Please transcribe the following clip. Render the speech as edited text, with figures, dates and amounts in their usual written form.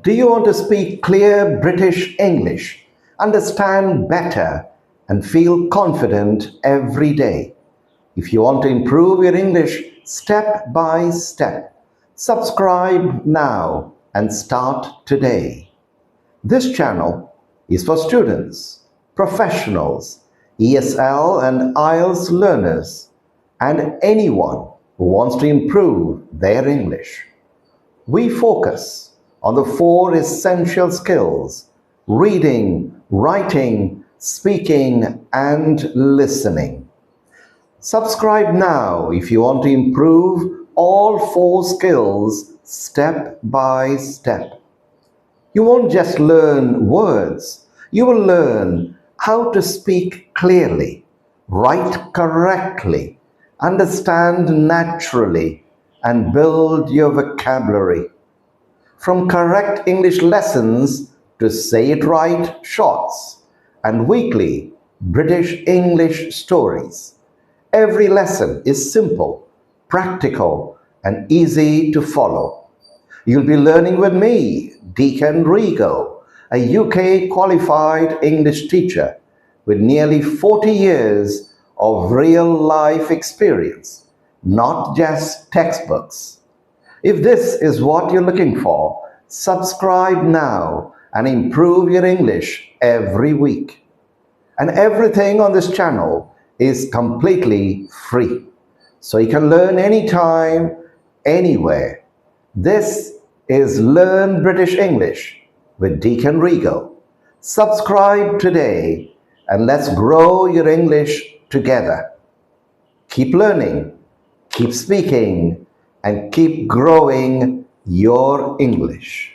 Do you want to speak clear British English, understand better, and feel confident every day? If you want to improve your English step by step, subscribe now and start today. This channel is for students, professionals, ESL and IELTS learners, and anyone who wants to improve their English. We focus on the 4 essential skills: reading, writing, speaking, and listening. Subscribe now if you want to improve all 4 skills step by step. You won't just learn words, you will learn how to speak clearly, write correctly, understand naturally, and build your vocabulary. From correct English lessons to Say It Right shorts and weekly British English stories. Every lesson is simple, practical, and easy to follow. You'll be learning with me, Deacon Rigo, a UK qualified English teacher with nearly 40 years of real-life experience, not just textbooks. If this is what you're looking for, subscribe now and improve your English every week. And everything on this channel is completely free, so you can learn anytime, anywhere. This is Learn British English with Deacon Rigo. Subscribe today and let's grow your English together. Keep learning, keep speaking, and keep growing your English.